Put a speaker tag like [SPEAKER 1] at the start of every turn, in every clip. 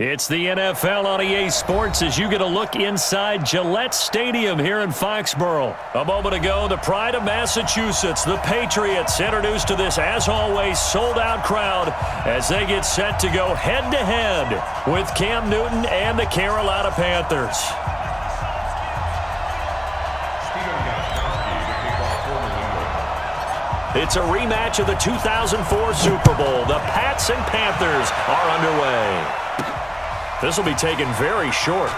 [SPEAKER 1] It's the NFL on EA Sports as you get a look inside Gillette Stadium here in Foxborough. A moment ago, the pride of Massachusetts, the Patriots, introduced to this, as always, sold-out crowd as they get set to go head-to-head with Cam Newton and the Carolina Panthers. It's a rematch of the 2004 Super Bowl. The Pats and Panthers are underway. This will be taken very short.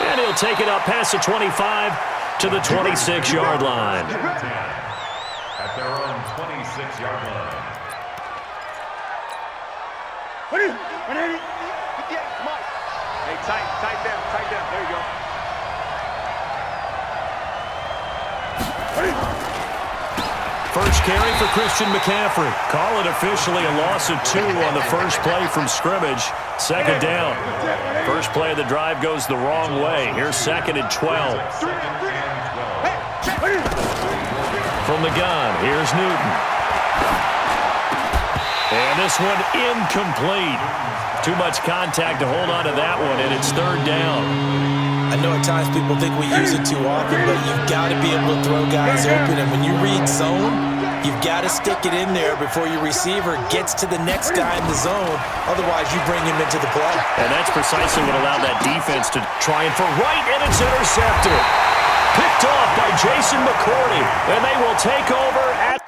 [SPEAKER 1] And he'll take it up past the 25 to the 26-yard line.
[SPEAKER 2] At their own 26-yard line.
[SPEAKER 3] Hey, tight down. There you go.
[SPEAKER 1] First carry for Christian McCaffrey. Call it officially a loss of 2 on the first play from scrimmage. Second down. First play of the drive goes the wrong way. Here's second and 12. From the gun, here's Newton. And this one incomplete. Too much contact to hold on to that one, and it's third down.
[SPEAKER 4] I know at times people think we use it too often, but you've got to be able to throw guys open. And when you read zone, you've got to stick it in there before your receiver gets to the next guy in the zone. Otherwise, you bring him into the play.
[SPEAKER 1] And that's precisely what allowed that defense to try and for right, and it's intercepted. Picked off by Jason McCourty, and they will take over at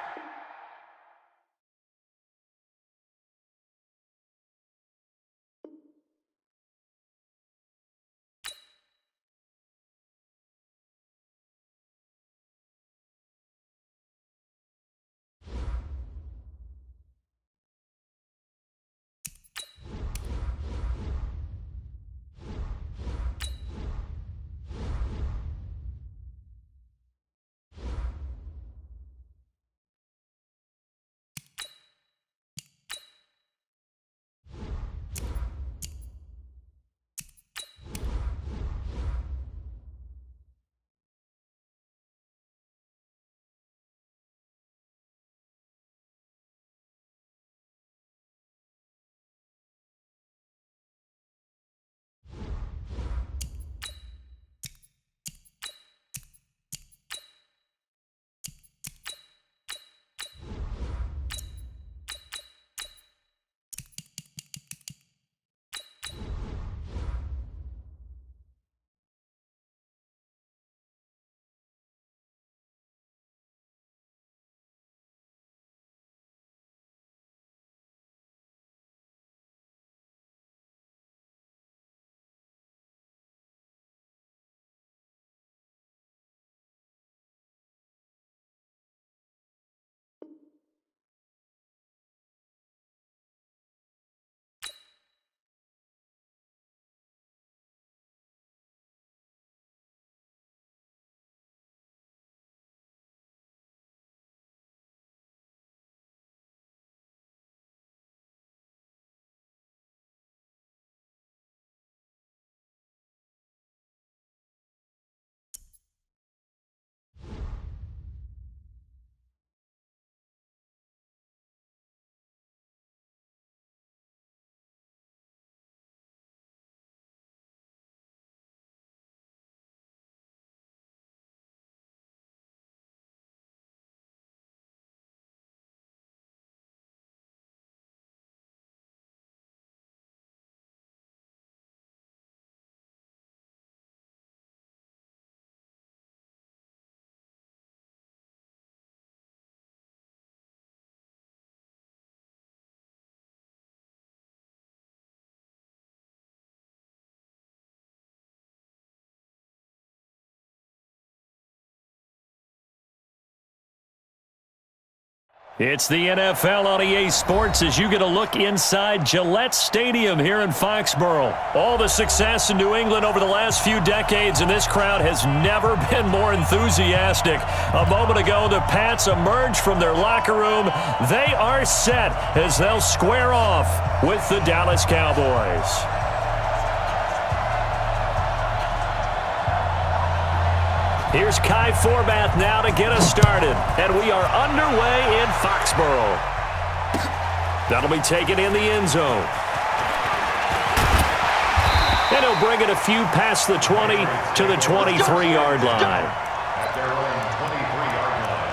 [SPEAKER 1] It's the NFL on EA Sports as you get a look inside Gillette Stadium here in Foxborough. All the success in New England over the last few decades, and this crowd has never been more enthusiastic. A moment ago, the Pats emerged from their locker room. They are set as they'll square off with the Dallas Cowboys. Here's Kai Forbath now to get us started. And we are underway in Foxborough. That'll be taken in the end zone. And he'll bring it a few past the 20 to the 23-yard line.
[SPEAKER 2] At their own 23-yard line.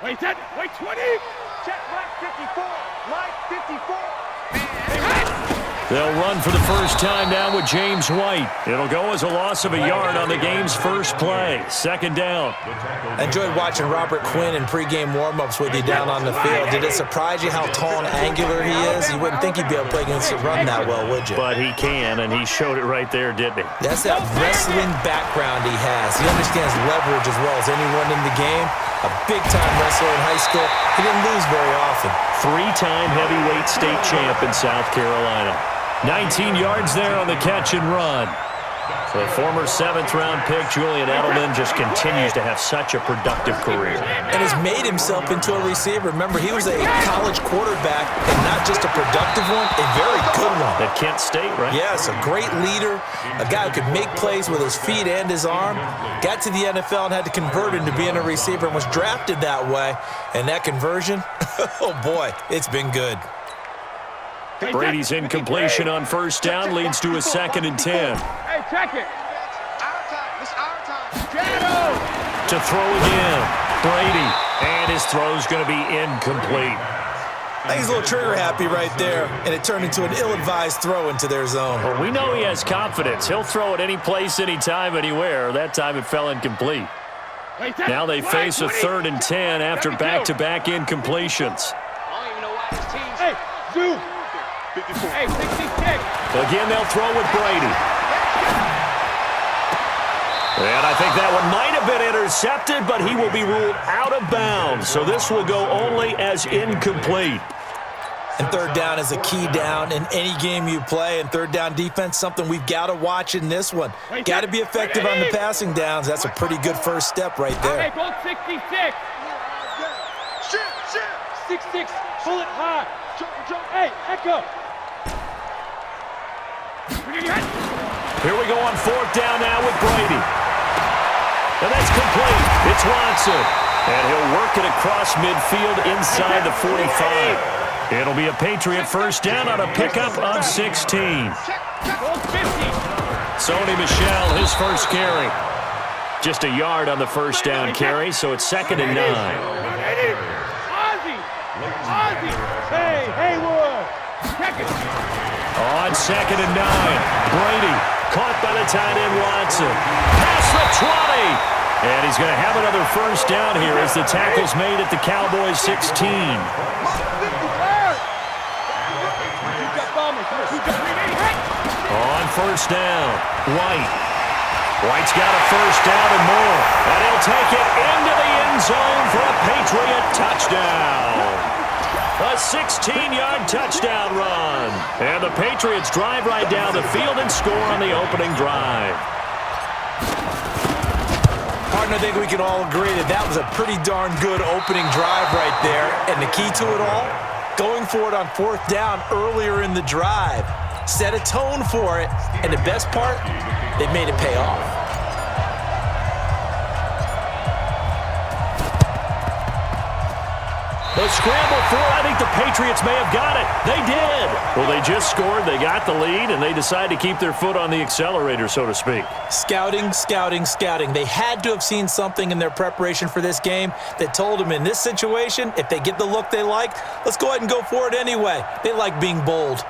[SPEAKER 3] Wait 10, wait 20. Check black 54, line 54.
[SPEAKER 1] They'll run for the first time now with James White. It'll go as a loss of a yard on the game's first play. Second down.
[SPEAKER 4] I enjoyed watching Robert Quinn in pregame warm-ups with you down on the field. Did it surprise you how tall and angular he is? You wouldn't think he'd be able to play against the run that well, would you?
[SPEAKER 1] But he can, and he showed it right there, didn't he?
[SPEAKER 4] That's that wrestling background he has. He understands leverage as well as anyone in the game. A big-time wrestler in high school. He didn't lose very often.
[SPEAKER 1] Three-time heavyweight state champ in South Carolina. 19 yards there on the catch and run. The former seventh-round pick, Julian Edelman, just continues to have such a productive career.
[SPEAKER 4] And has made himself into a receiver. Remember, he was a college quarterback, and not just a productive one, a very good one.
[SPEAKER 1] At Kent State, right?
[SPEAKER 4] Yes, a great leader, a guy who could make plays with his feet and his arm. Got to the NFL and had to convert into being a receiver and was drafted that way. And that conversion, oh boy, it's been good.
[SPEAKER 1] Brady's incompletion on first down leads to a 2nd and 10.
[SPEAKER 3] Hey, check it. It's our time. Shadow.
[SPEAKER 1] To throw again, Brady. And his throw's going to be incomplete.
[SPEAKER 4] I think he's a little trigger happy right there, and it turned into an ill-advised throw into their zone.
[SPEAKER 1] Well, we know he has confidence. He'll throw it any place, anytime, anywhere. That time it fell incomplete. Now they face a 3rd and 10 after back-to-back incompletions.
[SPEAKER 3] I don't even know why this team's... Hey, Zoo. Hey, 66.
[SPEAKER 1] Again, they'll throw with Brady. And I think that one might have been intercepted, but he will be ruled out of bounds. So this will go only as incomplete.
[SPEAKER 4] And third down is a key down in any game you play. And third down defense, something we've got to watch in this one. Got to be effective on the passing downs. That's a pretty good first step right there.
[SPEAKER 3] Hey, go 66. 66. Pull it high. Hey, Echo.
[SPEAKER 1] Here we go on 4th down now with Brady. And that's complete. It's Watson. And he'll work it across midfield inside the 45. It'll be a Patriot first down on a pickup of 16. Sony Michel, his first carry. Just a yard on the first down carry, so it's 2nd and 9.
[SPEAKER 3] Ozzy. Hey, Haywood. Check it.
[SPEAKER 1] On 2nd and 9, Brady caught by the tight end Watson. Past the 20. And he's going to have another first down here as the tackle's made at the Cowboys 16. On first down, White's got a first down and more. And he'll take it into the end zone for a Patriot touchdown. A 16-yard touchdown run. And the Patriots drive right down the field and score on the opening drive.
[SPEAKER 4] Partner, I think we can all agree that that was a pretty darn good opening drive right there. And the key to it all, going for it on 4th down earlier in the drive. Set a tone for it. And the best part, they made it pay off.
[SPEAKER 1] The scramble for it, I think the Patriots may have got it. They did. Well, they just scored, they got the lead, and they decide to keep their foot on the accelerator, so to speak.
[SPEAKER 4] Scouting. They had to have seen something in their preparation for this game that told them in this situation, if they get the look they like, let's go ahead and go for it anyway. They like being bold.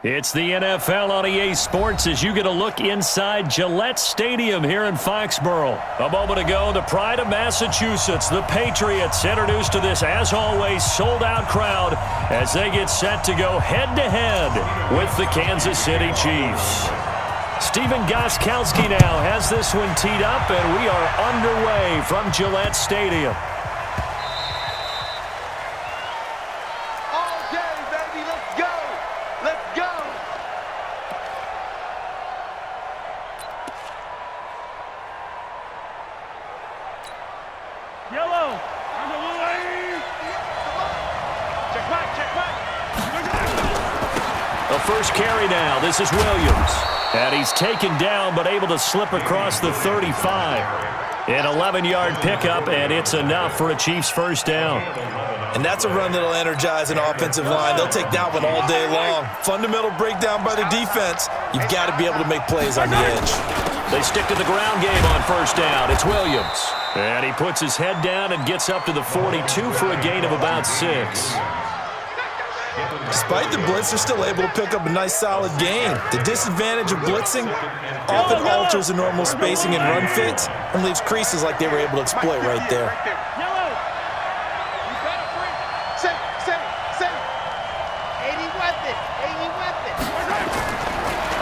[SPEAKER 1] It's the NFL on EA Sports as you get a look inside Gillette Stadium here in Foxborough. A moment ago, the pride of Massachusetts, the Patriots, introduced to this, as always, sold-out crowd as they get set to go head-to-head with the Kansas City Chiefs. Stephen Gostkowski now has this one teed up, and we are underway from Gillette Stadium. First carry now. This is Williams. And he's taken down but able to slip across the 35. An 11-yard pickup, and it's enough for a Chiefs first down.
[SPEAKER 4] And that's a run that'll energize an offensive line. They'll take that one all day long. Fundamental breakdown by the defense. You've got to be able to make plays on the edge.
[SPEAKER 1] They stick to the ground game on first down. It's Williams. And he puts his head down and gets up to the 42 for a gain of about 6.
[SPEAKER 4] Despite the blitz, they're still able to pick up a nice, solid gain. The disadvantage of blitzing often alters the normal spacing and run fits and leaves creases like they were able to exploit right there.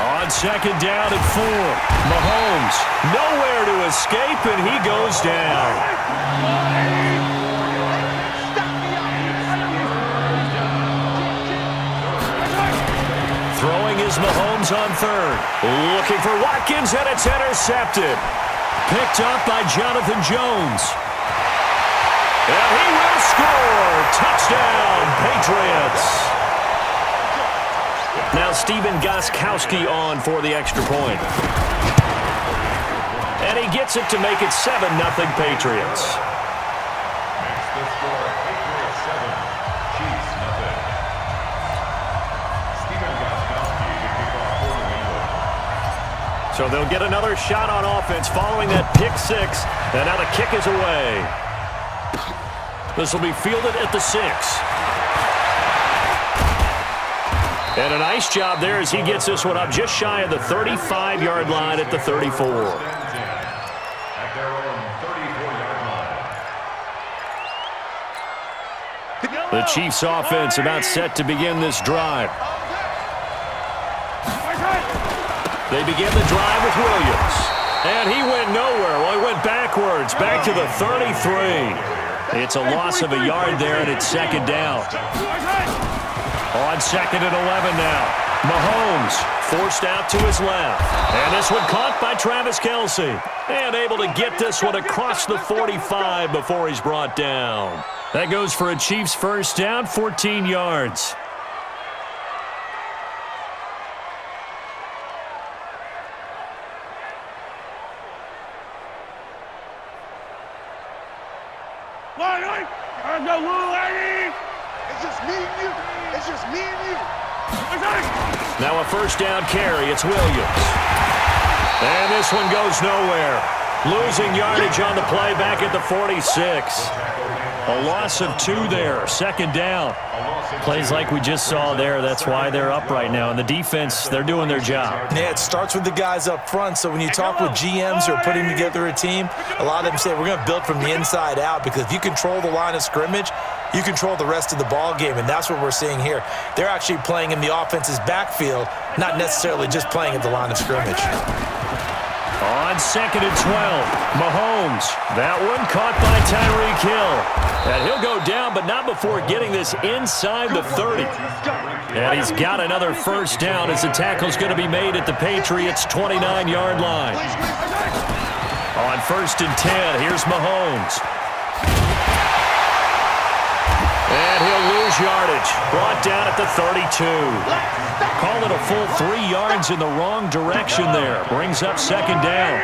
[SPEAKER 1] On second down and 4, Mahomes nowhere to escape, and he goes down. Throwing is Mahomes on third. Looking for Watkins, and it's intercepted. Picked up by Jonathan Jones. And he will score. Touchdown, Patriots. Now Stephen Gostkowski on for the extra point. And he gets it to make it 7-0 Patriots. So they'll get another shot on offense following that pick 6. And now the kick is away. This will be fielded at the 6. And a nice job there as he gets this one up just shy of the 35-yard line at the 34. The Chiefs offense about set to begin this drive. They begin the drive with Williams. And he went nowhere. Well, he went backwards, back to the 33. It's a loss of a yard there, and it's second down. On second and 11 now. Mahomes forced out to his left. And this one caught by Travis Kelce. And able to get this one across the 45 before he's brought down. That goes for a Chiefs first down, 14 yards. Now a first down carry. It's Williams. And this one goes nowhere. Losing yardage on the play back at the 46. A loss of 2 there. Second down. Plays like we just saw there. That's why they're up right now. And the defense, they're doing their job.
[SPEAKER 4] Yeah, it starts with the guys up front. So when you talk with GMs who are putting together a team, a lot of them say we're going to build from the inside out, because if you control the line of scrimmage, you control the rest of the ball game, and that's what we're seeing here. They're actually playing in the offense's backfield, not necessarily just playing at the line of scrimmage.
[SPEAKER 1] On second and 12, Mahomes. That one caught by Tyreek Hill. And he'll go down, but not before getting this inside the 30. And he's got another first down as the tackle's going to be made at the Patriots' 29-yard line. On first and 10, here's Mahomes. And he'll lose yardage. Brought down at the 32. Call it a full 3 yards in the wrong direction there. Brings up second down.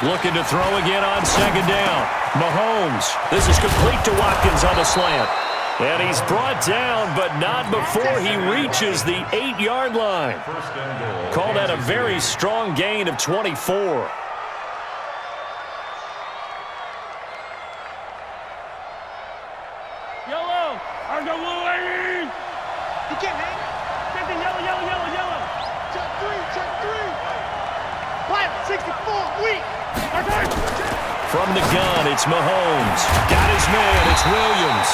[SPEAKER 1] Looking to throw again on second down. Mahomes. This is complete to Watkins on the slant. And he's brought down, but not before he reaches the 8-yard line. Call that a very strong gain of 24.
[SPEAKER 3] can't hang. Something yellow, yellow, yellow, yellow. Check three, check three. Pilot, 64, weak.
[SPEAKER 1] From the gun, it's Mahomes. Got his man, it's Williams.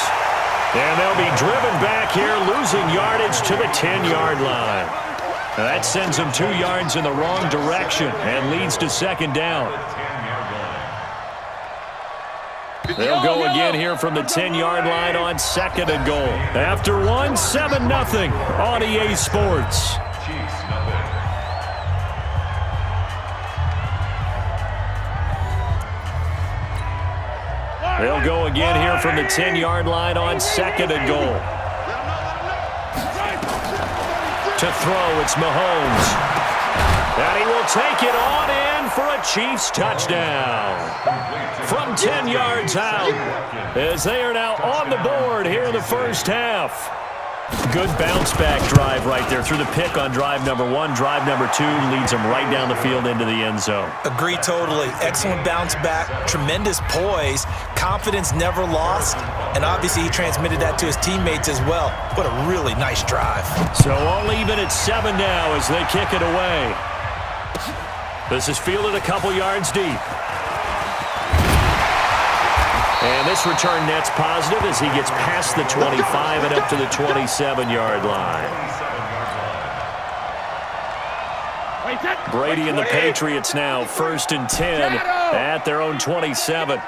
[SPEAKER 1] And they'll be driven back here, losing yardage to the 10-yard line. Now that sends them 2 yards in the wrong direction and leads to second down. They'll go again here from the 10-yard line on second and goal. After one, 7-0 on EA Sports. They'll go again here from the 10-yard line on second and goal. To throw, it's Mahomes. And he will take it on in for a Chiefs touchdown. From 10 yards out, as they are now on the board here in the first half. Good bounce-back drive right there through the pick on drive number 1. Drive number 2 leads them right down the field into the end zone.
[SPEAKER 4] Agree totally. Excellent bounce back, tremendous poise, confidence never lost, and obviously he transmitted that to his teammates as well. What a really nice drive.
[SPEAKER 1] So all even at 7 now as they kick it away. This is fielded a couple yards deep. And this return net's positive as he gets past the 25 and up to the 27-yard line. Brady and the Patriots now 1st and 10 at their own 27.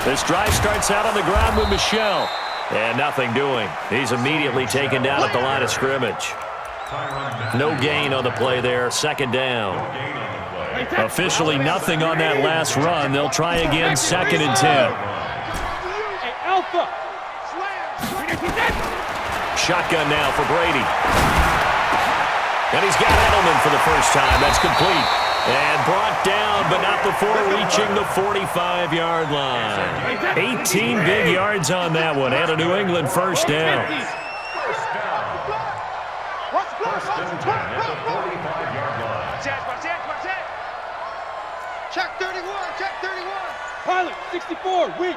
[SPEAKER 1] This drive starts out on the ground with Michel. And nothing doing. He's immediately taken down at the line of scrimmage. No gain on the play there. Second down. Officially nothing on that last run. They'll try again, 2nd and 10. Shotgun now for Brady. And he's got Edelman for the first time. That's complete. And brought down, but not before reaching the 45-yard line. 18 big yards on that one, and a New England first down.
[SPEAKER 3] Check 31, check 31. Pilot, 64, weak.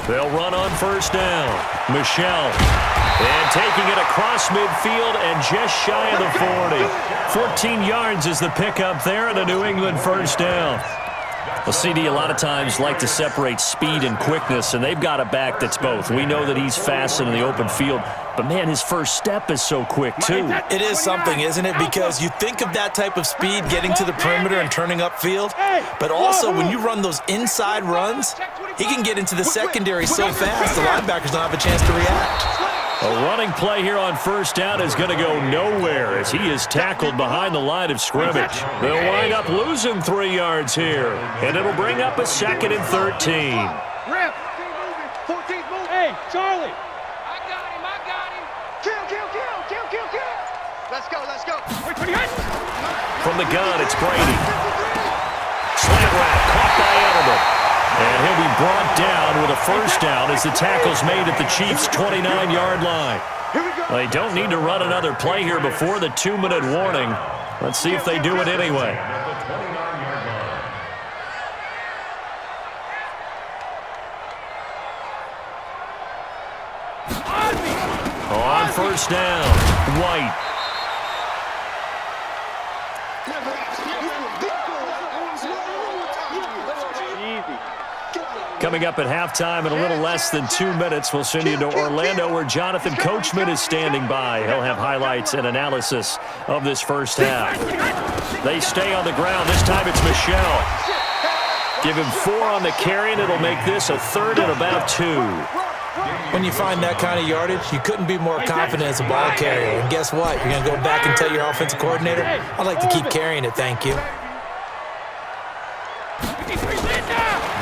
[SPEAKER 1] They'll run on first down. Michel. And taking it across midfield and just shy of the 40. 14 yards is the pickup there and a New England first down. Well, CD a lot of times like to separate speed and quickness, and they've got a back that's both. We know that he's fast in the open field, but, man, his first step is so quick, too.
[SPEAKER 4] It is something, isn't it? Because you think of that type of speed getting to the perimeter and turning upfield, but also when you run those inside runs, he can get into the secondary so fast the linebackers don't have a chance to react.
[SPEAKER 1] A running play here on first down is going to go nowhere as he is tackled behind the line of scrimmage. They'll wind up losing 3 yards here, and it'll bring up a 2nd and 13.
[SPEAKER 3] Rip. 14th move. Hey, Charlie. I got him. Kill. Let's go.
[SPEAKER 1] From the gun, it's Brady. Slant route caught by Edelman. And he'll be brought down with a first down as the tackle's made at the Chiefs' 29-yard line. They don't need to run another play here before the 2-minute warning. Let's see if they do it anyway. On first down, White. Coming up at halftime in a little less than 2 minutes, we'll send you to Orlando where Jonathan Coachman is standing by. He'll have highlights and analysis of this first half. They stay on the ground. This time it's Michel. Give him 4 on the carry, and it'll make this a 3rd and about 2.
[SPEAKER 4] When you find that kind of yardage, you couldn't be more confident as a ball carrier. And guess what? You're going to go back and tell your offensive coordinator, I'd like to keep carrying it, thank you.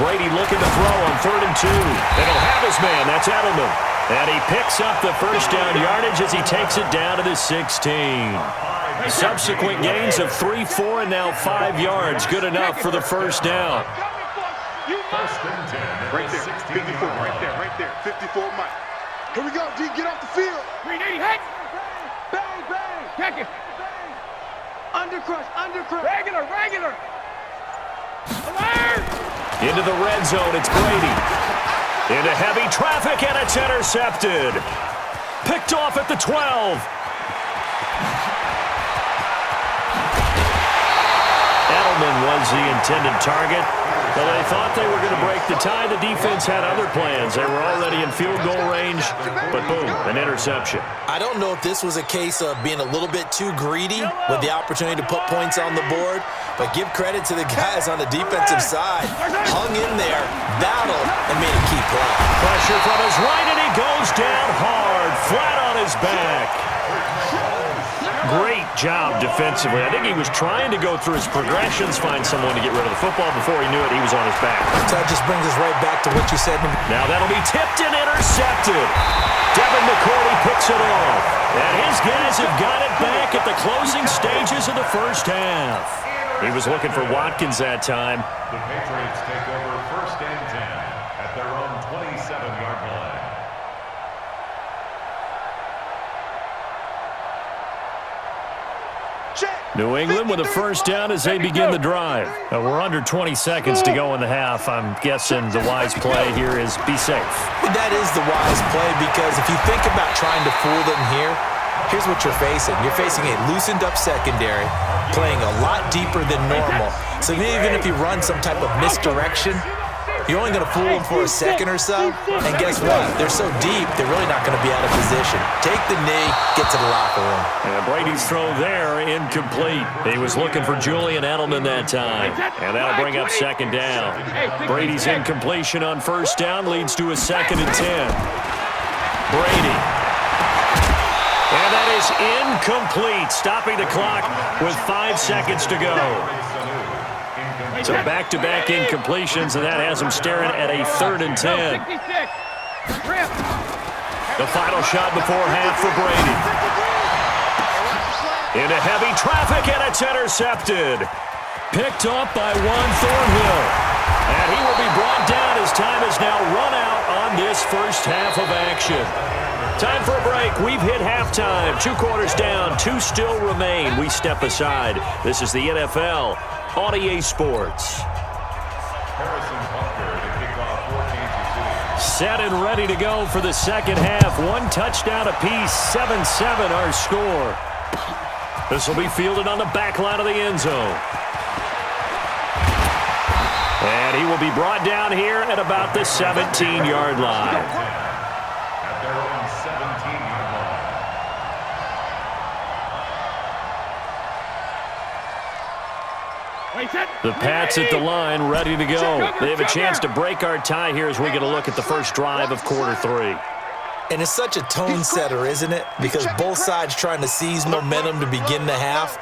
[SPEAKER 1] Brady looking to throw on 3rd and 2. And he'll have his man. That's Edelman. And he picks up the first down yardage as he takes it down to the 16. Subsequent gains of 3, 4, and now 5 yards. Good enough for the first down.
[SPEAKER 3] Right there, 54, right there. 54, Mike. Here we go, D, get off the field. 380, hey! Bang! Check it. Undercrush. Regular. Alert!
[SPEAKER 1] Into the red zone, it's Brady. Into heavy traffic, and it's intercepted. Picked off at the 12. Edelman was the intended target. Well, they thought they were going to break the tie. The defense had other plans. They were already in field goal range, but boom, an interception.
[SPEAKER 4] I don't know if this was a case of being a little bit too greedy with the opportunity to put points on the board, but give credit to the guys on the defensive side. Hung in there, battled, and made a key play.
[SPEAKER 1] Pressure from his right, and he goes down hard, flat on his back. Great job defensively. I think he was trying to go through his progressions, find someone to get rid of the football. Before he knew it, he was on his back.
[SPEAKER 4] That just brings us right back to what you said.
[SPEAKER 1] Now that'll be tipped and intercepted. Devin McCourty picks it off. And his guys have got it back at the closing stages of the first half. He was looking for Watkins that time.
[SPEAKER 2] The Patriots take over 1st and 10 at their own 27-yard line.
[SPEAKER 1] New England with a first down as they begin the drive. We're under 20 seconds to go in the half. I'm guessing the wise play here is be safe.
[SPEAKER 4] That is the wise play, because if you think about trying to fool them here, here's what you're facing. You're facing a loosened up secondary, playing a lot deeper than normal. So even if you run some type of misdirection, you're only going to fool them for a second or so. And guess what? They're so deep, they're really not going to be out of position. Take the knee, get to the locker room.
[SPEAKER 1] And Brady's throw there, incomplete. He was looking for Julian Edelman that time. And that'll bring up second down. Brady's incompletion on first down leads to a 2nd and 10. Brady. And that is incomplete, stopping the clock with 5 seconds to go. So back-to-back incompletions, and that has him staring at a 3rd and 10. The final shot before half for Brady. Into heavy traffic, and it's intercepted. Picked off by Juan Thornhill. And he will be brought down as time has now run out on this first half of action. Time for a break. We've hit halftime. 2 quarters down, 2 still remain. We step aside. This is the NFL on EA Sports. Set and ready to go for the second half. 1 touchdown apiece, 7-7 our score. This will be fielded on the back line of the end zone. And he will be brought down here at about the 17-yard line. The Pats at the line, ready to go. They have a chance to break our tie here as we get a look at the first drive of quarter 3.
[SPEAKER 4] And it's such a tone setter, isn't it? Because both sides trying to seize momentum to begin the half.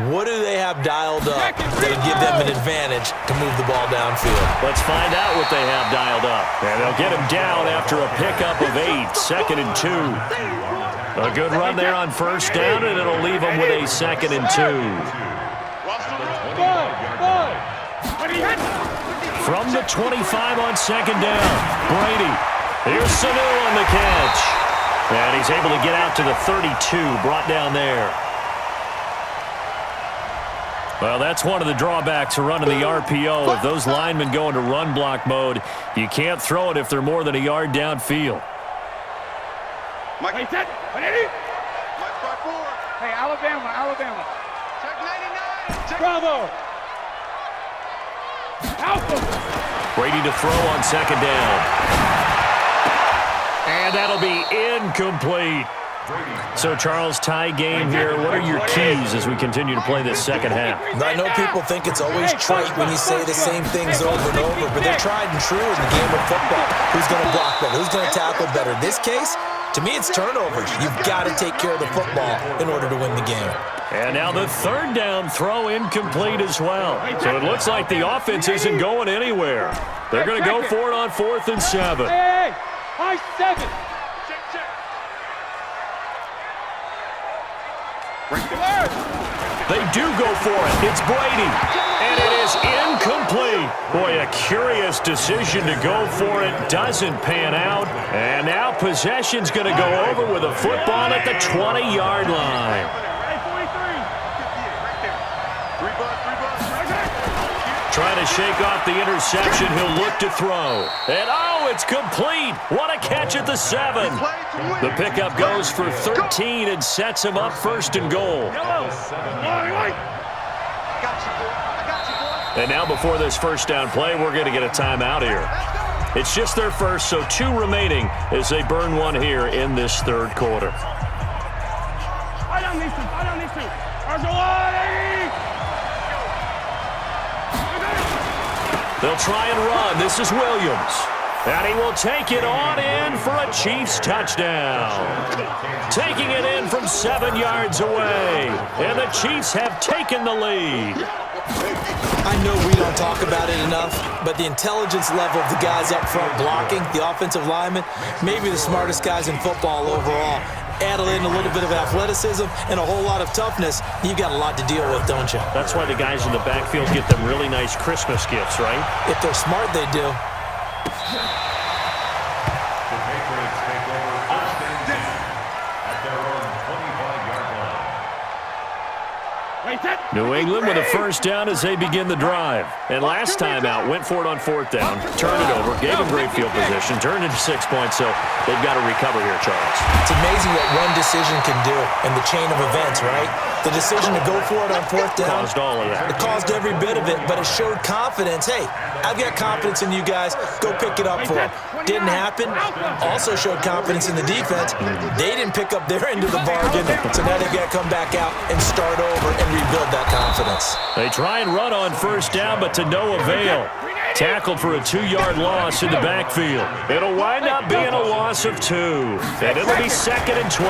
[SPEAKER 4] What do they have dialed up that'll give them an advantage to move the ball downfield?
[SPEAKER 1] Let's find out what they have dialed up. And they'll get him down after a pickup of 8, 2nd and 2. A good run there on first down, and it'll leave them with a 2nd and 2. From the 25 on second down, Brady. Here's Sanu on the catch. And he's able to get out to the 32, brought down there. Well, that's one of the drawbacks of running the RPO. If those linemen go into run block mode, you can't throw it if they're more than a yard downfield.
[SPEAKER 3] Hey, Alabama. Check 99. Bravo.
[SPEAKER 1] Brady to throw on second down. And that'll be incomplete. So, Charles, tie game here. What are your keys as we continue to play this second half?
[SPEAKER 4] I know people think it's always trite when you say the same things over and over, but they're tried and true in the game of football. Who's going to block better? Who's going to tackle better? In this case, to me, it's turnovers. You've got to take care of the football in order to win the game.
[SPEAKER 1] And now the third down throw incomplete as well. So it looks like the offense isn't going anywhere. They're going to go for it on 4th and 7.
[SPEAKER 3] Hey, high 7.
[SPEAKER 1] They do go for it. It's Brady. And it is incomplete. Boy, a curious decision to go for it. Doesn't pan out. And now possession's going to go over with a football at the 20-yard line. Trying to shake off the interception. He'll look to throw. And oh, It's complete. What a catch at the 7. The pickup goes for 13 and sets him up first and goal. And now before this first down play, we're going to get a timeout here. It's just their first, so 2 remaining as they burn one here in this third quarter. They'll try and run. This is Williams. And he will take it on in for a Chiefs touchdown. Taking it in from 7 yards away. And the Chiefs have taken the lead.
[SPEAKER 4] I know we don't talk about it enough, but the intelligence level of the guys up front blocking, the offensive linemen, maybe the smartest guys in football overall. Add in a little bit of athleticism and a whole lot of toughness, you've got a lot to deal with, don't you?
[SPEAKER 1] That's why the guys in the backfield get them really nice Christmas gifts, right?
[SPEAKER 4] If they're smart, they do.
[SPEAKER 2] The Patriots take over first and 10 at their own 25-yard line.
[SPEAKER 1] New England with a first down as they begin the drive. And last time out, went for it on 4th down, turned it over, gave them great field position, turned into 6 points, so they've got to recover here, Charles.
[SPEAKER 4] It's amazing what one decision can do in the chain of events, right? The decision to go for it on 4th down.
[SPEAKER 1] Caused all of that.
[SPEAKER 4] It caused every bit of it, but it showed confidence. Hey, I've got confidence in you guys. Go pick it up for them. Didn't happen. Also showed confidence in the defense. They didn't pick up their end of the bargain, so now they've got to come back out and start over and rebuild that confidence.
[SPEAKER 1] They try and run on first down, but to no avail. Tackled for a 2-yard loss in the backfield. It'll wind up being a loss of 2. And it'll be 2nd and 12.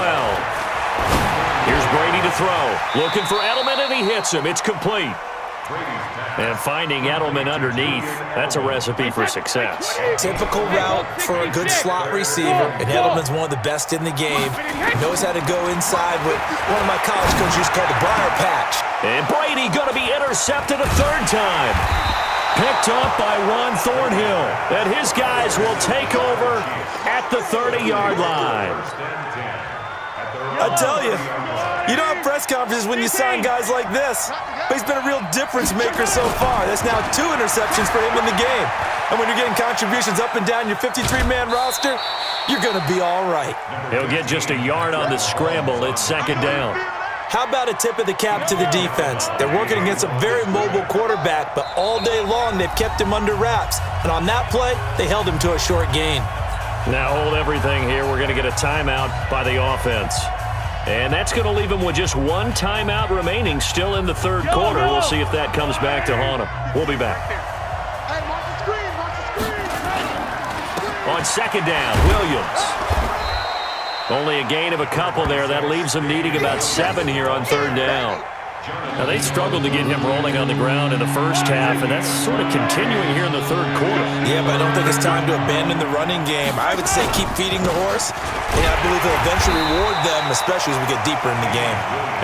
[SPEAKER 1] Here's Brady to throw. Looking for Edelman, and he hits him. It's complete. And finding Edelman underneath, that's a recipe for success.
[SPEAKER 4] Typical route for a good slot receiver, and Edelman's one of the best in the game. Knows how to go inside what one of my college coaches called the Briar Patch.
[SPEAKER 1] And Brady going to be intercepted a 3rd time. Picked up by Ron Thornhill. And his guys will take over at the 30-yard line.
[SPEAKER 4] I tell you, you don't have press conferences when you sign guys like this. But he's been a real difference maker so far. That's now 2 interceptions for him in the game. And when you're getting contributions up and down your 53-man roster, you're going to be all right.
[SPEAKER 1] He'll get just a yard on the scramble. It's 2nd down.
[SPEAKER 4] How about a tip of the cap to the defense? They're working against a very mobile quarterback, but all day long they've kept him under wraps. And on that play, they held him to a short gain.
[SPEAKER 1] Now hold everything here. We're going to get a timeout by the offense. And that's going to leave him with just 1 timeout remaining still in the 3rd quarter. We'll see if that comes back to haunt him. We'll be back. On 2nd down, Williams. Only a gain of a couple there. That leaves them needing about 7 here on 3rd down. Now, they struggled to get him rolling on the ground in the first half, and that's sort of continuing here in the 3rd quarter.
[SPEAKER 4] Yeah, but I don't think it's time to abandon the running game. I would say keep feeding the horse, and I believe he'll eventually reward them, especially as we get deeper in the game.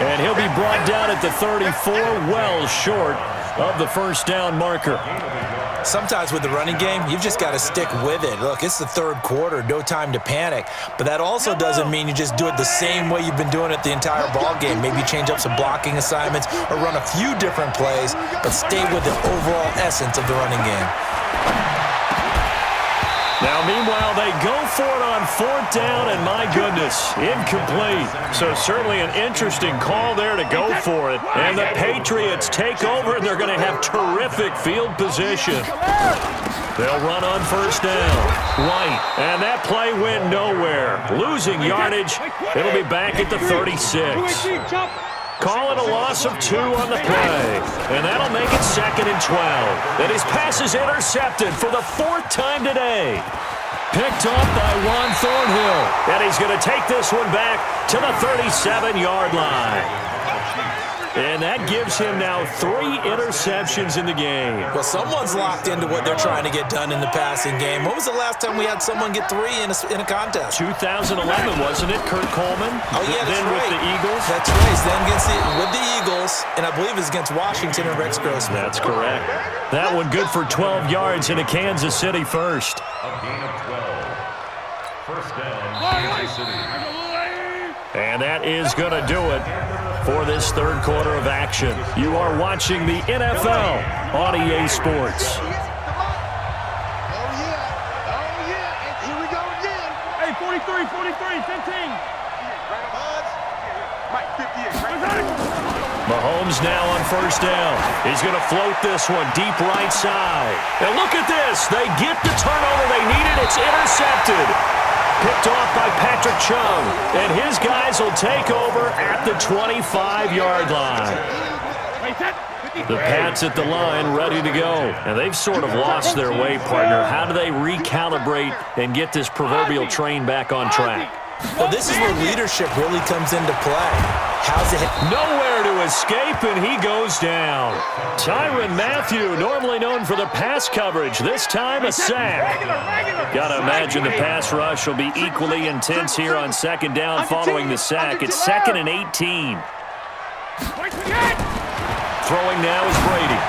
[SPEAKER 1] And he'll be brought down at the 34, well short of the first down marker.
[SPEAKER 4] Sometimes with the running game, you've just got to stick with it. Look, it's the 3rd quarter, no time to panic. But that also doesn't mean you just do it the same way you've been doing it the entire ball game. Maybe change up some blocking assignments or run a few different plays, but stay with the overall essence of the running game.
[SPEAKER 1] Now, meanwhile, they go for it on 4th down, and my goodness, incomplete. So certainly an interesting call there to go for it. And the Patriots take over, and they're going to have terrific field position. They'll run on 1st down. White, and that play went nowhere. Losing yardage. It'll be back at the 36. Call it a loss of 2 on the play. And that'll make it 2nd and 12. And his pass is intercepted for the 4th time today. Picked up by Ron Thornhill. And he's going to take this one back to the 37-yard line. And that gives him now 3 interceptions in the game.
[SPEAKER 4] Well, someone's locked into what they're trying to get done in the passing game. When was the last time we had someone get 3 in a contest?
[SPEAKER 1] 2011, wasn't it? Kurt Coleman?
[SPEAKER 4] Oh, yeah, that's
[SPEAKER 1] then
[SPEAKER 4] right.
[SPEAKER 1] with the Eagles?
[SPEAKER 4] That's right. Then with the Eagles, and I believe it's against Washington and Rex Grossman.
[SPEAKER 1] That's correct. That one good for 12 yards in a Kansas City first.
[SPEAKER 2] A gain of 12. First down, Kansas City.
[SPEAKER 1] And that is going to do it for this 3rd quarter of action. You are watching the NFL on EA Sports.
[SPEAKER 3] Oh, yeah.
[SPEAKER 1] Mahomes now on first down. He's going to float this one deep right side. And look at this. They get the turnover they needed. It's intercepted. Picked off by Patrick Chung. And his guys will take over at the 25-yard line. The Pats at the line, ready to go. And they've sort of lost their way, partner. How do they recalibrate and get this proverbial train back on track?
[SPEAKER 4] Well, this is where leadership really comes into play. How's it?
[SPEAKER 1] Nowhere to escape, and he goes down. Tyrann Mathieu, normally known for the pass coverage, this time a sack. Got to imagine the pass rush will be equally intense here on second down following the sack. It's 2nd and 18. Throwing now is Brady.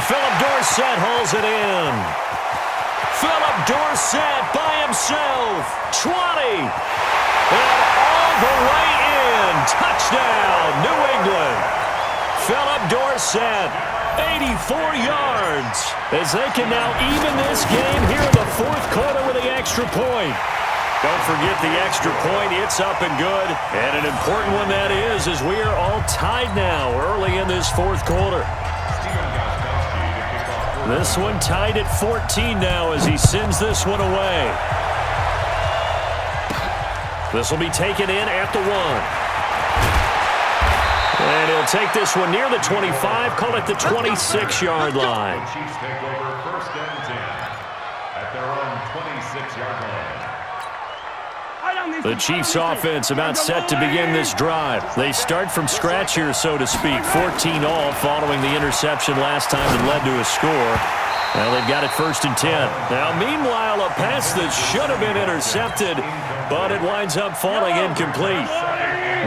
[SPEAKER 1] Philip Dorsett hauls it in. Philip Dorsett by himself. 20. And all the way in. Touchdown, New England. Philip Dorsett, 84 yards. As they can now even this game here in the fourth quarter with the extra point. Don't forget the extra point. It's up and good. And an important one that is, as we are all tied now early in this fourth quarter. This one tied at 14 now as he sends this one away. This will be taken in at the 1. And he'll take this one near the 25, call it the 26-yard line.
[SPEAKER 2] Chiefs take over 1st and 10 at their own 26-yard line.
[SPEAKER 1] The Chiefs offense about set to begin this drive. They start from scratch here, so to speak. 14 all following the interception last time that led to a score. Well, they've got it 1st and 10. Now, meanwhile, a pass that should have been intercepted, but it winds up falling incomplete.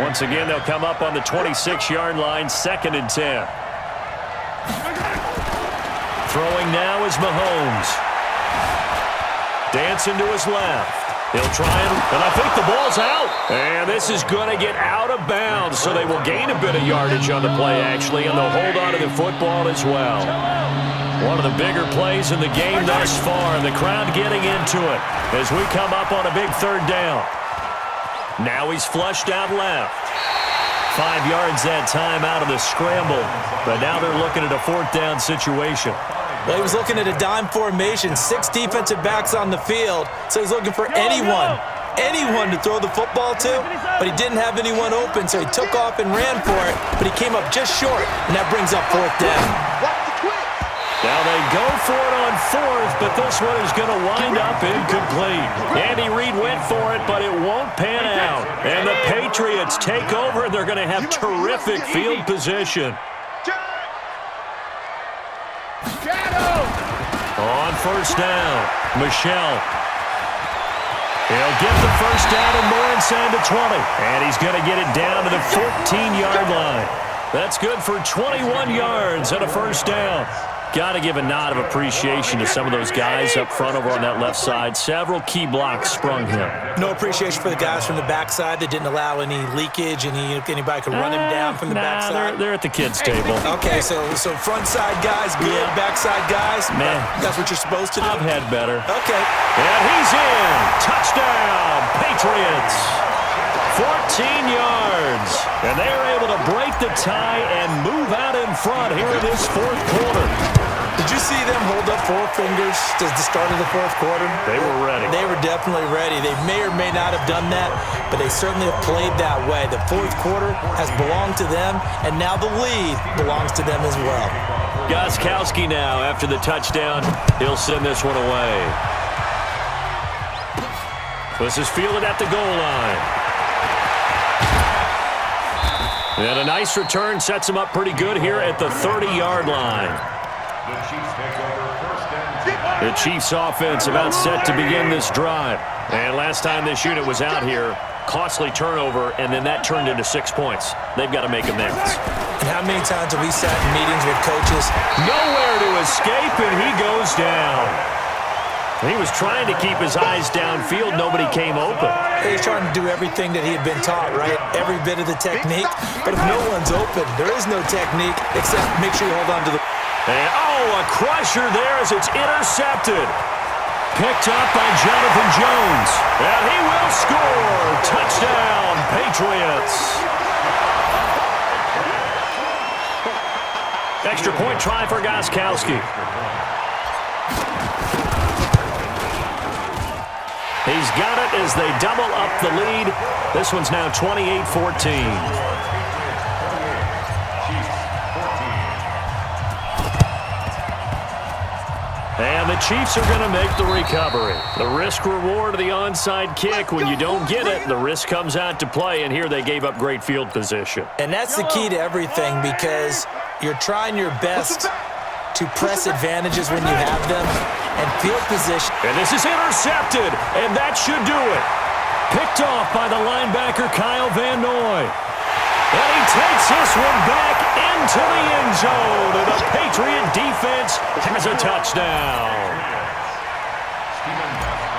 [SPEAKER 1] Once again, they'll come up on the 26-yard line, 2nd and 10. Throwing now is Mahomes. Dancing to his left. He'll try and I think the ball's out. And this is going to get out of bounds, so they will gain a bit of yardage on the play, actually, and they'll hold on to the football as well. One of the bigger plays in the game thus far, and the crowd getting into it as we come up on a big 3rd down. Now he's flushed out left. 5 yards that time out of the scramble, but now they're looking at a 4th down situation.
[SPEAKER 4] Well, he was looking at a dime formation, 6 defensive backs on the field, so he's looking for anyone to throw the football to, but he didn't have anyone open, so he took off and ran for it, but he came up just short, and that brings up 4th down.
[SPEAKER 1] Now they go for it on 4th, but this one is going to wind up incomplete. Andy Reid went for it, but it won't pan out. And the Patriots take over, and they're going to have terrific field position. On 1st down, Michelle. He'll get the 1st down and more inside the 20. And he's going to get it down to the 14-yard line. That's good for 21 yards and a 1st down. Got to give a nod of appreciation to some of those guys up front over on that left side. Several key blocks sprung him.
[SPEAKER 4] No appreciation for the guys from the backside that didn't allow any leakage, and anybody could run him down from the backside.
[SPEAKER 1] They're at the kids' table.
[SPEAKER 4] Okay, so front side guys, good. Yeah. Backside guys,
[SPEAKER 1] man,
[SPEAKER 4] that's what you're supposed to do.
[SPEAKER 1] I've had better.
[SPEAKER 4] Okay.
[SPEAKER 1] And he's in. Touchdown, Patriots. 14 yards. And they are able to break the tie and move out in front here in this 4th quarter.
[SPEAKER 4] Did you see them hold up 4 fingers at the start of the 4th quarter?
[SPEAKER 1] They were ready.
[SPEAKER 4] They were definitely ready. They may or may not have done that, but they certainly have played that way. The 4th quarter has belonged to them, and now the lead belongs to them as well.
[SPEAKER 1] Gostkowski now, after the touchdown, he'll send this one away. This is fielded at the goal line. And a nice return sets him up pretty good here at the 30-yard line.
[SPEAKER 2] The Chiefs take over 1st and 10.
[SPEAKER 1] The Chiefs offense about set to begin this drive. And last time this unit was out here, costly turnover, and then that turned into 6 points. They've got to make amends.
[SPEAKER 4] And how many times have we sat in meetings with coaches?
[SPEAKER 1] Nowhere to escape, and he goes down. He was trying to keep his eyes downfield. Nobody came open.
[SPEAKER 4] He's trying to do everything that he had been taught, right? Every bit of the technique. But if no one's open, there is no technique except make sure you hold on to the...
[SPEAKER 1] And, a crusher there as it's intercepted. Picked up by Jonathan Jones. And he will score. Touchdown, Patriots. Extra-point try for Gostkowski. He's got it as they double up the lead. This one's now 28-14. And the Chiefs are going to make the recovery. The risk-reward of the onside kick. When you don't get it, the risk comes out to play, and here they gave up great field position.
[SPEAKER 4] And that's the key to everything, because you're trying your best to press advantages when you have them, and field position.
[SPEAKER 1] And this is intercepted, and that should do it. Picked off by the linebacker, Kyle Van Noy. And he takes this one back into the end zone, and the Patriot defense has a touchdown.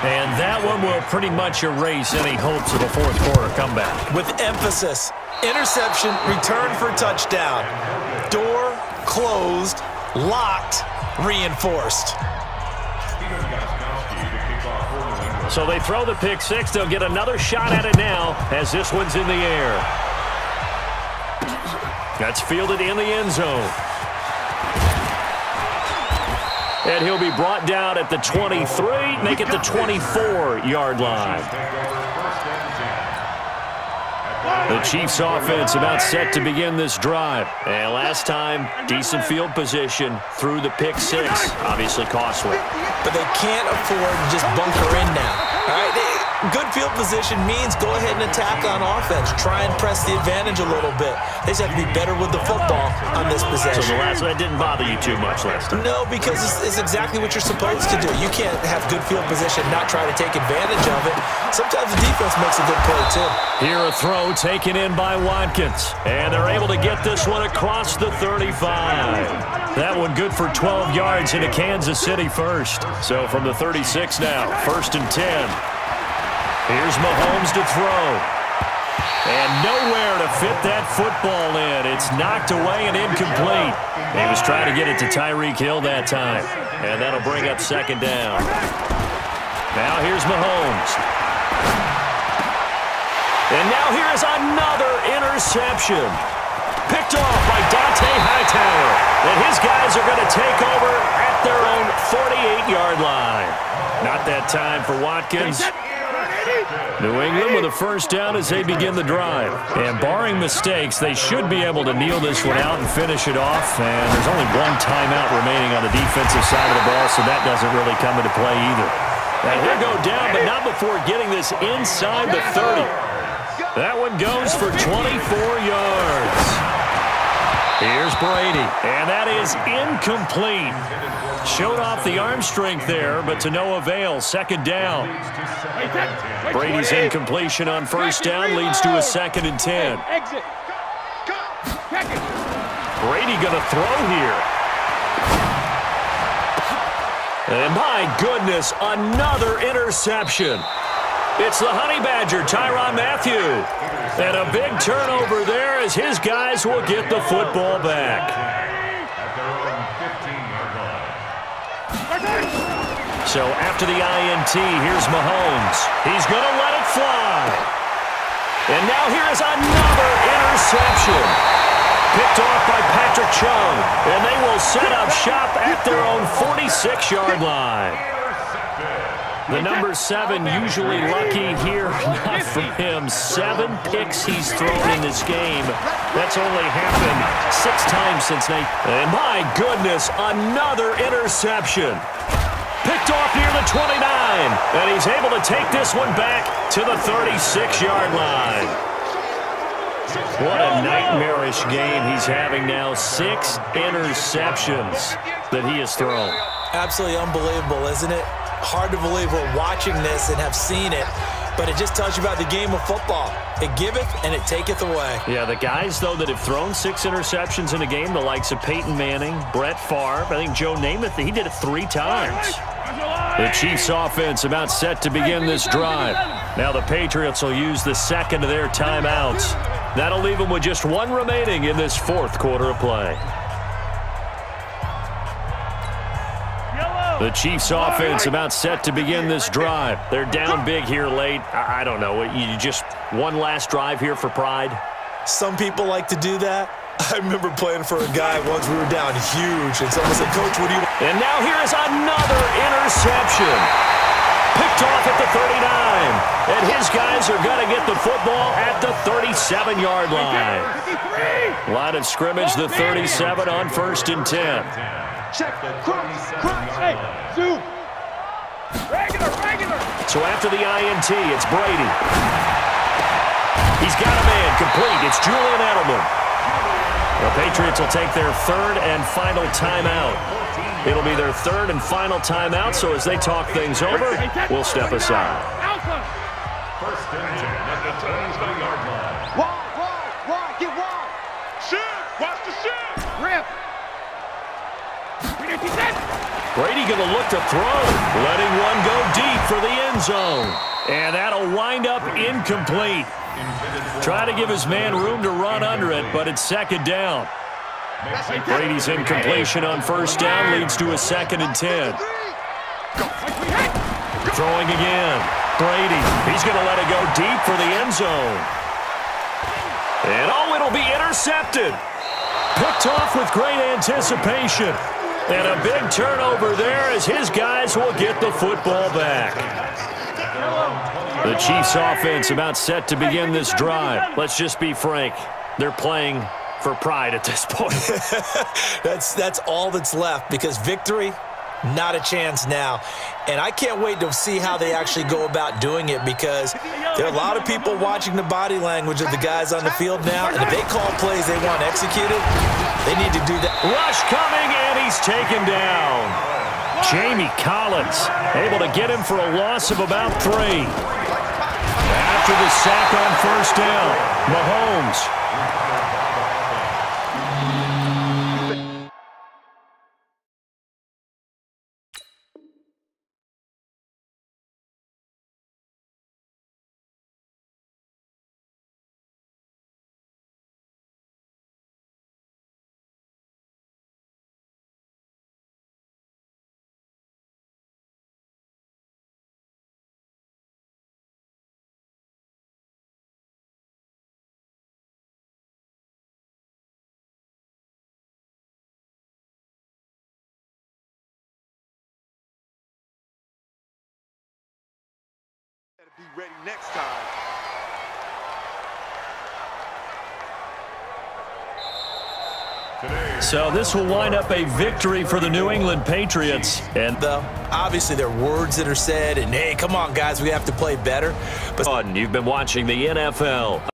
[SPEAKER 1] And that one will pretty much erase any hopes of a fourth quarter comeback.
[SPEAKER 4] With emphasis, interception, return for touchdown. Door closed, locked, reinforced.
[SPEAKER 1] So they throw the pick six. They'll get another shot at it now as this one's in the air. That's fielded in the end zone. And he'll be brought down at the 23, make it the 24-yard line. The Chiefs offense about set to begin this drive. And last time, decent field position through the pick six. Obviously costly.
[SPEAKER 4] But they can't afford to just bunker in now. All right, good field position means go ahead and attack on offense. Try and press the advantage a little bit. They just have to be better with the football on this possession.
[SPEAKER 1] So the last one didn't bother you too much last time?
[SPEAKER 4] No, because it's exactly what you're supposed to do. You can't have good field position and not try to take advantage of it. Sometimes the defense makes a good play, too.
[SPEAKER 1] Here a throw taken in by Watkins. And they're able to get this one across the 35. That one good for 12 yards into Kansas City first. So from the 36 now, 1st and 10. Here's Mahomes to throw. And nowhere to fit that football in. It's knocked away and incomplete. He was trying to get it to Tyreek Hill that time. And that'll bring up 2nd down. Now here's Mahomes. And now here is another interception. Picked off by Dante Hightower. And his guys are going to take over at their own 48-yard line. Not that time for Watkins. New England with a 1st down as they begin the drive. And barring mistakes, they should be able to kneel this one out and finish it off. And there's only one timeout remaining on the defensive side of the ball, so that doesn't really come into play either. And he'll go down, but not before getting this inside the 30. That one goes for 24 yards. Here's Brady, and that is incomplete. Showed off the arm strength there, but to no avail. 2nd down. Brady's incompletion on 1st down leads to a 2nd and 10. Brady gonna throw here. And my goodness, another interception. It's the Honey Badger, Tyrann Mathieu. And a big turnover there as his guys will get the football back. So after the INT, here's Mahomes. He's going to let it fly. And now here is another interception. Picked off by Patrick Chung. And they will set up shop at their own 46-yard line. The number 7 usually lucky here, not for him. 7 picks he's thrown in this game. That's only happened 6 times since Nate. And my goodness, another interception. Picked off near the 29. And he's able to take this one back to the 36-yard line. What a nightmarish game he's having now. 6 interceptions that he has thrown.
[SPEAKER 4] Absolutely unbelievable, isn't it? Hard to believe we're watching this and have seen it, but it just tells you about the game of football. It giveth and it taketh away.
[SPEAKER 1] Yeah, the guys, though, that have thrown 6 interceptions in a game, the likes of Peyton Manning, Brett Favre, I think Joe Namath, he did it 3 times. The Chiefs offense about set to begin this drive. Now the Patriots will use the 2nd of their timeouts. That'll leave them with just 1 remaining in this 4th quarter of play. The Chiefs offense about set to begin this drive. They're down big here late. I don't know. You just one last drive here for pride?
[SPEAKER 4] Some people like to do that. I remember playing for a guy once. We were down huge, and someone said, "Coach, what do you want?"
[SPEAKER 1] And now here is another interception. Picked off at the 39. And his guys are going to get the football at the 37-yard line. Line of scrimmage, the 37 on 1st and 10.
[SPEAKER 3] Check. Cross. Hey, zoom. Regular.
[SPEAKER 1] So after the INT, it's Brady. He's got a man complete. It's Julian Edelman. The Patriots will take their 3rd and final timeout. It'll be their 3rd and final timeout, so as they talk things over, we'll step aside.
[SPEAKER 2] 1st and 10 at the 23-yard line.
[SPEAKER 3] Wide. Get wide. Shift. Watch the shift. Rip.
[SPEAKER 1] Brady going to look to throw, letting one go deep for the end zone. And that'll wind up incomplete. Try to give his man room to run under it, but it's 2nd down. Brady's incompletion on 1st down leads to a 2nd and 10. Throwing again. Brady, he's going to let it go deep for the end zone. And it'll be intercepted. Picked off with great anticipation. And a big turnover there as his guys will get the football back. The Chiefs offense about set to begin this drive. Let's just be frank. They're playing for pride at this point.
[SPEAKER 4] That's all that's left, because victory, not a chance now. And I can't wait to see how they actually go about doing it, because there are a lot of people watching the body language of the guys on the field now, and if they call plays they want executed, they need to do that.
[SPEAKER 1] Rush coming, and he's taken down. Jamie Collins able to get him for a loss of about 3. After the sack on 1st down, Mahomes.
[SPEAKER 3] Be ready next time.
[SPEAKER 1] So this will wind up a victory for the New England Patriots. And
[SPEAKER 4] Obviously, there are words that are said, and hey, come on, guys, we have to play better. But
[SPEAKER 1] you've been watching the NFL.